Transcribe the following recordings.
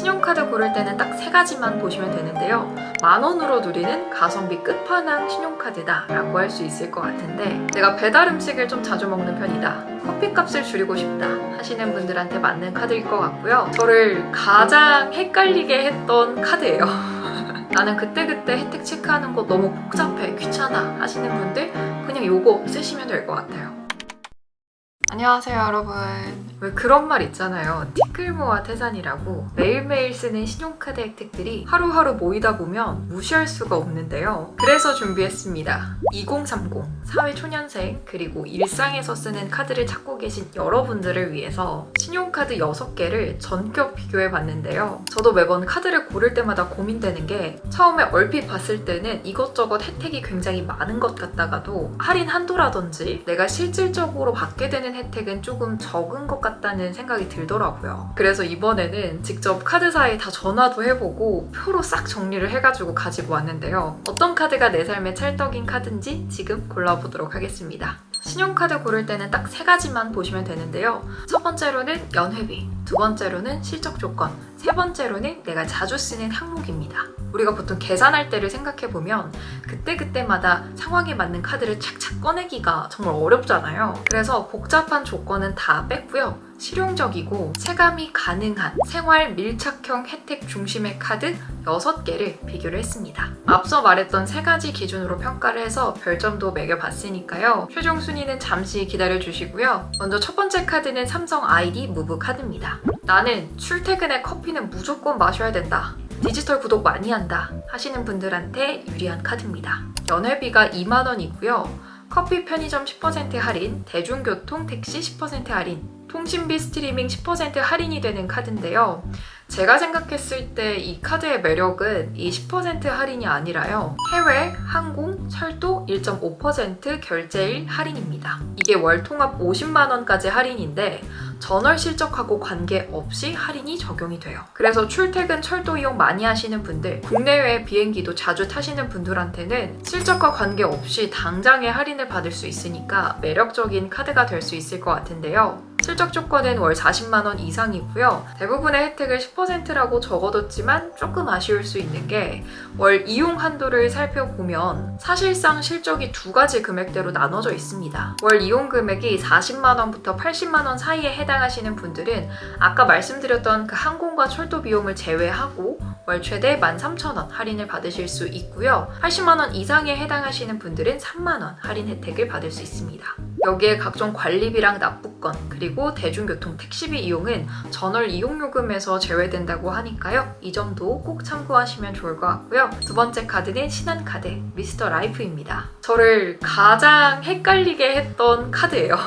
신용카드 고를 때는 딱 세 가지만 보시면 되는데요. 10,000원으로 누리는 가성비 끝판왕 신용카드다 라고 할 수 있을 것 같은데, 내가 배달 음식을 좀 자주 먹는 편이다, 커피값을 줄이고 싶다 하시는 분들한테 맞는 카드일 것 같고요. 저를 가장 헷갈리게 했던 카드예요. 나는 그때그때 혜택 체크하는 거 너무 복잡해, 귀찮아 하시는 분들 그냥 요거 쓰시면 될 것 같아요. 안녕하세요 여러분. 왜 그런 말 있잖아요. 티끌모아 태산이라고. 매일매일 쓰는 신용카드 혜택들이 하루하루 모이다 보면 무시할 수가 없는데요. 그래서 준비했습니다. 2030 사회초년생 그리고 일상에서 쓰는 카드를 찾고 계신 여러분들을 위해서 신용카드 6개를 전격 비교해 봤는데요. 저도 매번 카드를 고를 때마다 고민되는 게, 처음에 얼핏 봤을 때는 이것저것 혜택이 굉장히 많은 것 같다가도 할인 한도라든지 내가 실질적으로 받게 되는 혜택은 조금 적은 것 같다는 생각이 들더라고요. 그래서 이번에는 직접 카드사에 다 전화도 해보고 표로 싹 정리를 해가지고 가지고 왔는데요. 어떤 카드가 내 삶의 찰떡인 카드인지 지금 골라보도록 하겠습니다. 신용카드 고를 때는 딱 세 가지만 보시면 되는데요. 첫 번째로는 연회비, 두 번째로는 실적 조건, 세 번째로는 내가 자주 쓰는 항목입니다. 우리가 보통 계산할 때를 생각해보면 그때그때마다 상황에 맞는 카드를 착착 꺼내기가 정말 어렵잖아요. 그래서 복잡한 조건은 다 뺐고요. 실용적이고 체감이 가능한 생활 밀착형 혜택 중심의 카드 6개를 비교를 했습니다. 앞서 말했던 세 가지 기준으로 평가를 해서 별점도 매겨봤으니까요. 최종 순위는 잠시 기다려주시고요. 먼저 첫 번째 카드는 삼성 ID 무브 카드입니다. 나는 출퇴근에 커피는 무조건 마셔야 된다, 디지털 구독 많이 한다 하시는 분들한테 유리한 카드입니다. 연회비가 20,000원이고요. 커피 편의점 10% 할인, 대중교통 택시 10% 할인, 통신비 스트리밍 10% 할인이 되는 카드인데요. 제가 생각했을 때 이 카드의 매력은 이 10% 할인이 아니라요. 해외, 항공, 철도 1.5% 결제일 할인입니다. 이게 월 통합 50만 원까지 할인인데 전월 실적하고 관계없이 할인이 적용이 돼요. 그래서 출퇴근 철도 이용 많이 하시는 분들, 국내외 비행기도 자주 타시는 분들한테는 실적과 관계없이 당장에 할인을 받을 수 있으니까 매력적인 카드가 될 수 있을 것 같은데요. 실적 조건은 월 40만 원 이상이고요. 대부분의 혜택을 10%라고 적어뒀지만 조금 아쉬울 수 있는 게, 월 이용 한도를 살펴보면 사실상 실적이 두 가지 금액대로 나눠져 있습니다. 월 이용 금액이 40만 원부터 80만 원 사이에 해당하시는 분들은 아까 말씀드렸던 그 항공과 철도 비용을 제외하고 월 최대 13,000원 할인을 받으실 수 있고요. 80만 원 이상에 해당하시는 분들은 3만 원 할인 혜택을 받을 수 있습니다. 여기에 각종 관리비랑 납부권, 그리고 대중교통 택시비 이용은 전월 이용요금에서 제외된다고 하니까요. 이 점도 꼭 참고하시면 좋을 것 같고요. 두 번째 카드는 신한카드 미스터 라이프입니다. 저를 가장 헷갈리게 했던 카드예요.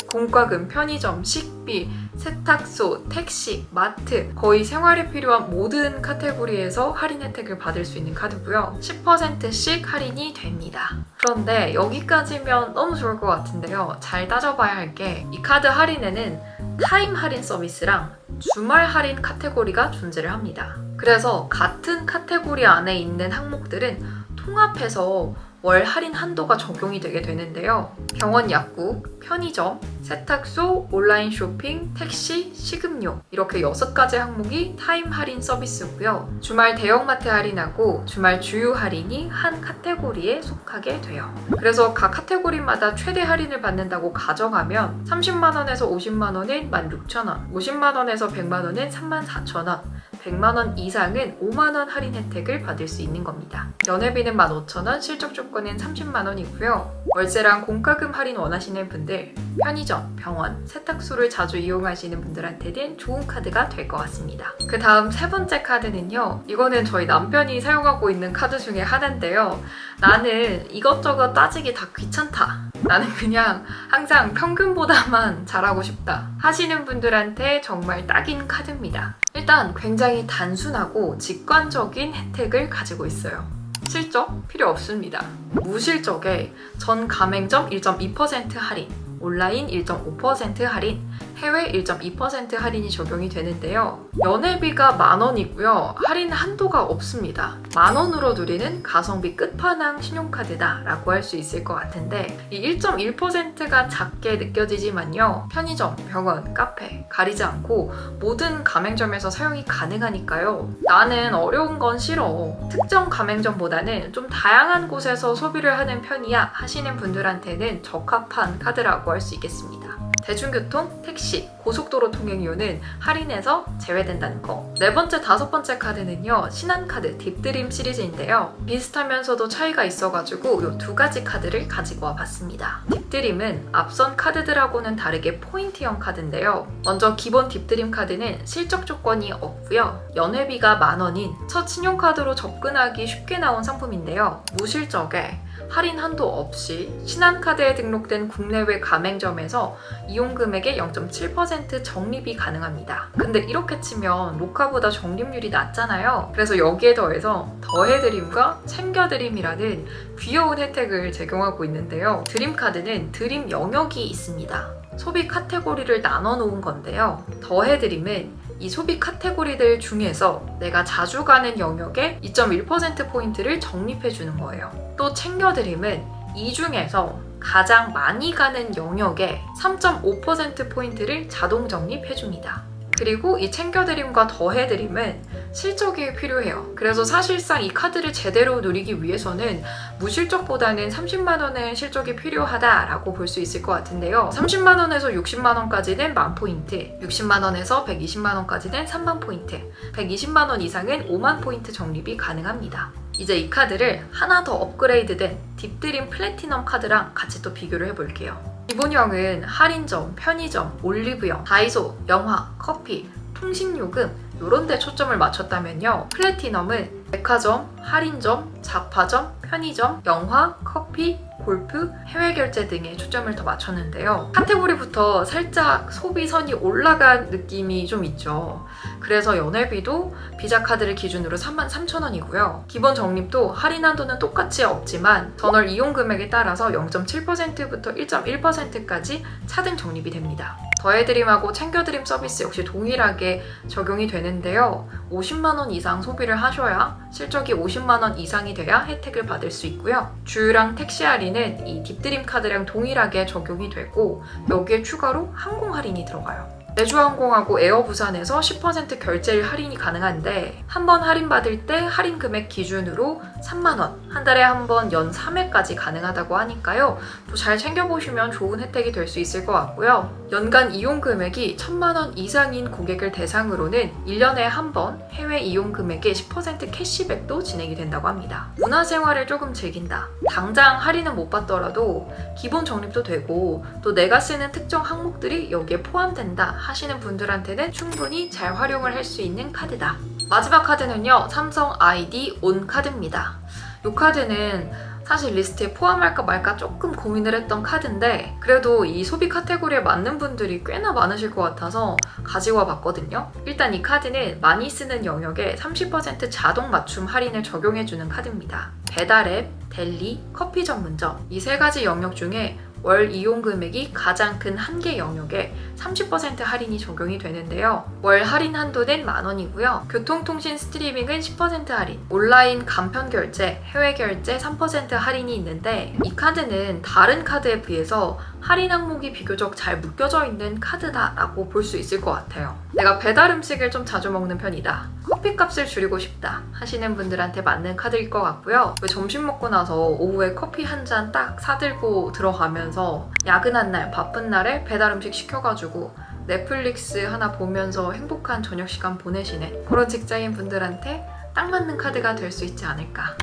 공과금, 편의점, 식비, 세탁소, 택시, 마트, 거의 생활에 필요한 모든 카테고리에서 할인 혜택을 받을 수 있는 카드고요. 10%씩 할인이 됩니다. 그런데 여기까지면 너무 좋을 것 같은데요. 잘 따져봐야 할 게, 이 카드 할인에는 타임 할인 서비스랑 주말 할인 카테고리가 존재를 합니다. 그래서 같은 카테고리 안에 있는 항목들은 통합해서 월 할인 한도가 적용이 되게 되는데요. 병원 약국, 편의점, 세탁소, 온라인 쇼핑, 택시, 식음료, 이렇게 6가지 항목이 타임 할인 서비스고요. 주말 대형마트 할인하고 주말 주유 할인이 한 카테고리에 속하게 돼요. 그래서 각 카테고리마다 최대 할인을 받는다고 가정하면 30만 원에서 50만 원은 16,000원, 50만 원에서 100만 원은 34,000원, 100만 원 이상은 5만 원 할인 혜택을 받을 수 있는 겁니다. 연회비는 15,000원, 실적 조건은 30만 원이고요. 월세랑 공과금 할인 원하시는 분들, 편의점, 병원, 세탁소를 자주 이용하시는 분들한테는 좋은 카드가 될 것 같습니다. 그 다음 세 번째 카드는요. 이거는 저희 남편이 사용하고 있는 카드 중에 하나인데요. 나는 이것저것 따지기 다 귀찮다, 나는 그냥 항상 평균보다만 잘하고 싶다 하시는 분들한테 정말 딱인 카드입니다. 일단 굉장히 단순하고 직관적인 혜택을 가지고 있어요. 실적 필요 없습니다. 무실적에 전 가맹점 1.2% 할인, 온라인 1.5% 할인, 해외 1.2% 할인이 적용이 되는데요. 연회비가 10,000원이고요. 할인 한도가 없습니다. 10,000원으로 누리는 가성비 끝판왕 신용카드다 라고 할 수 있을 것 같은데, 이 1.1%가 작게 느껴지지만요. 편의점, 병원, 카페 가리지 않고 모든 가맹점에서 사용이 가능하니까요. 나는 어려운 건 싫어, 특정 가맹점보다는 좀 다양한 곳에서 소비를 하는 편이야 하시는 분들한테는 적합한 카드라고 할 수 있겠습니다. 대중교통, 택시, 고속도로 통행 이용은 할인에서 제외된다는 거. 네 번째, 다섯 번째 카드는요, 신한카드 딥드림 시리즈인데요. 비슷하면서도 차이가 있어가지고 이 두 가지 카드를 가지고 와봤습니다. 딥드림은 앞선 카드들하고는 다르게 포인트형 카드인데요. 먼저 기본 딥드림 카드는 실적 조건이 없고요. 연회비가 10,000원인 첫 신용카드로 접근하기 쉽게 나온 상품인데요. 무실적에 할인 한도 없이 신한카드에 등록된 국내외 가맹점에서 이용 금액의 0.7% 적립이 가능합니다. 근데 이렇게 치면 로카보다 적립률이 낮잖아요. 그래서 여기에 더해서 더해드림과 챙겨드림이라는 귀여운 혜택을 제공하고 있는데요. 드림카드는 드림 영역이 있습니다. 소비 카테고리를 나눠 놓은 건데요. 더해드림은 이 소비 카테고리들 중에서 내가 자주 가는 영역에 2.1%포인트를 적립해 주는 거예요. 또 챙겨드림은 이 중에서 가장 많이 가는 영역에 3.5%포인트를 자동 적립해 줍니다. 그리고 이 챙겨드림과 더해드림은 실적이 필요해요. 그래서 사실상 이 카드를 제대로 누리기 위해서는 무실적보다는 30만 원의 실적이 필요하다라고 볼 수 있을 것 같은데요. 30만 원에서 60만 원까지는 10,000포인트, 60만 원에서 120만 원까지는 30,000포인트, 120만 원 이상은 50,000포인트 적립이 가능합니다. 이제 이 카드를 하나 더 업그레이드된 딥드림 플래티넘 카드랑 같이 또 비교를 해볼게요. 기본형은 할인점, 편의점, 올리브영, 다이소, 영화, 커피, 통신요금 이런 데 초점을 맞췄다면요. 플래티넘은 백화점, 할인점, 잡화점, 편의점, 영화, 커피, 골프, 해외 결제 등에 초점을 더 맞췄는데요. 카테고리부터 살짝 소비선이 올라간 느낌이 좀 있죠. 그래서 연회비도 비자 카드를 기준으로 33,000원이고요. 기본 적립도 할인 한도는 똑같이 없지만 전월 이용 금액에 따라서 0.7%부터 1.1%까지 차등 적립이 됩니다. 더해드림하고 챙겨드림 서비스 역시 동일하게 적용이 되는데요. 50만 원 이상 소비를 하셔야 실적이 50만 원 이상이 돼야 혜택을 받을 수 있고요. 주유랑 택시 할인은 이 딥드림 카드랑 동일하게 적용이 되고 여기에 추가로 항공 할인이 들어가요. 제주항공하고 에어부산에서 10% 결제일 할인이 가능한데 한 번 할인받을 때 할인 금액 기준으로 3만 원, 한 달에 한 번 연 3회까지 가능하다고 하니까요. 또 잘 챙겨보시면 좋은 혜택이 될 수 있을 것 같고요. 연간 이용 금액이 1,000만 원 이상인 고객을 대상으로는 1년에 한 번 해외 이용 금액의 10% 캐시백도 진행이 된다고 합니다. 문화생활을 조금 즐긴다, 당장 할인은 못 받더라도 기본 적립도 되고 또 내가 쓰는 특정 항목들이 여기에 포함된다 하시는 분들한테는 충분히 잘 활용을 할 수 있는 카드다. 마지막 카드는요, 삼성 아이디 온 카드입니다. 이 카드는 사실 리스트에 포함할까 말까 조금 고민을 했던 카드인데 그래도 이 소비 카테고리에 맞는 분들이 꽤나 많으실 것 같아서 가지고 와봤거든요. 일단 이 카드는 많이 쓰는 영역에 30% 자동 맞춤 할인을 적용해주는 카드입니다. 배달앱, 델리, 커피 전문점 이 세 가지 영역 중에 월 이용 금액이 가장 큰 한 개 영역에 30% 할인이 적용이 되는데요. 월 할인 한도는 10,000원이고요. 교통통신 스트리밍은 10% 할인, 온라인 간편 결제, 해외 결제 3% 할인이 있는데 이 카드는 다른 카드에 비해서 할인 항목이 비교적 잘 묶여져 있는 카드다라고 볼 수 있을 것 같아요. 내가 배달 음식을 좀 자주 먹는 편이다, 커피값을 줄이고 싶다 하시는 분들한테 맞는 카드일 것 같고요. 점심 먹고 나서 오후에 커피 한 잔 딱 사들고 들어가면서 야근한 날, 바쁜 날에 배달 음식 시켜가지고 넷플릭스 하나 보면서 행복한 저녁 시간 보내시는 그런 직장인 분들한테 딱 맞는 카드가 될 수 있지 않을까.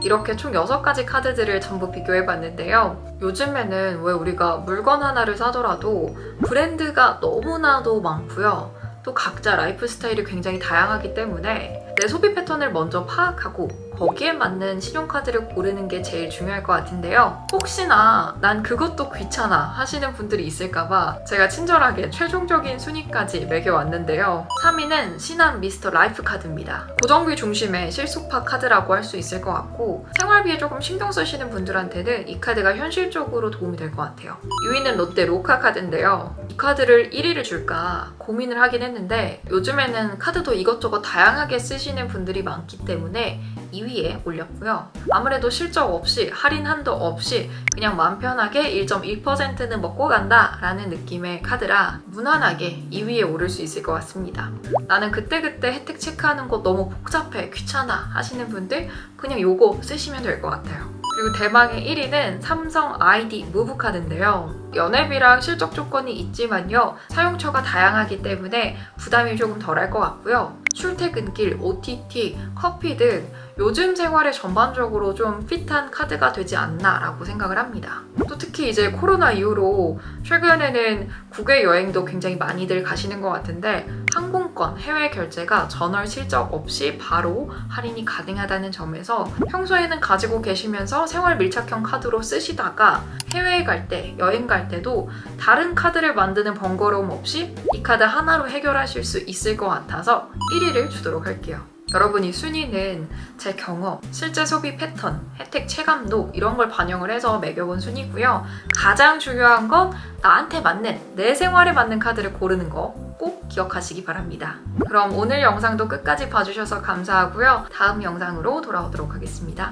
이렇게 총 6가지 카드들을 전부 비교해봤는데요. 요즘에는 왜 우리가 물건 하나를 사더라도 브랜드가 너무나도 많고요. 또 각자 라이프 스타일이 굉장히 다양하기 때문에 내 소비 패턴을 먼저 파악하고 거기에 맞는 신용카드를 고르는 게 제일 중요할 것 같은데요. 혹시나 난 그것도 귀찮아 하시는 분들이 있을까봐 제가 친절하게 최종적인 순위까지 매겨왔는데요. 3위는 신한 미스터 라이프 카드입니다. 고정비 중심의 실속파 카드라고 할 수 있을 것 같고 생활비에 조금 신경 쓰시는 분들한테는 이 카드가 현실적으로 도움이 될 것 같아요. 6위는 롯데 로카 카드인데요. 이 카드를 1위를 줄까 고민을 하긴 했는데 요즘에는 카드도 이것저것 다양하게 쓰시는 분들이 많기 때문에 2위에 올렸고요. 아무래도 실적 없이 할인 한도 없이 그냥 마음 편하게 1.1%는 먹고 간다 라는 느낌의 카드라 무난하게 2위에 오를 수 있을 것 같습니다. 나는 그때그때 혜택 체크하는 거 너무 복잡해 귀찮아 하시는 분들 그냥 요거 쓰시면 될 것 같아요. 그리고 대망의 1위는 삼성 아이디 무브 카드인데요. 연회비랑 실적 조건이 있지만요. 사용처가 다양하기 때문에 부담이 조금 덜할 것 같고요. 출퇴근길, OTT, 커피 등 요즘 생활에 전반적으로 좀 핏한 카드가 되지 않나 라고 생각을 합니다. 또 특히 이제 코로나 이후로 최근에는 국외 여행도 굉장히 많이들 가시는 것 같은데 항공권, 해외 결제가 전월 실적 없이 바로 할인이 가능하다는 점에서 평소에는 가지고 계시면서 생활 밀착형 카드로 쓰시다가 해외에 갈 때, 여행 갈 때도 다른 카드를 만드는 번거로움 없이 이 카드 하나로 해결하실 수 있을 것 같아서 1위를 주도록 할게요. 여러분이 순위는 제 경험, 실제 소비 패턴, 혜택 체감도 이런 걸 반영을 해서 매겨본 순위고요. 가장 중요한 건 나한테 맞는, 내 생활에 맞는 카드를 고르는 거 꼭 기억하시기 바랍니다. 그럼 오늘 영상도 끝까지 봐주셔서 감사하고요. 다음 영상으로 돌아오도록 하겠습니다.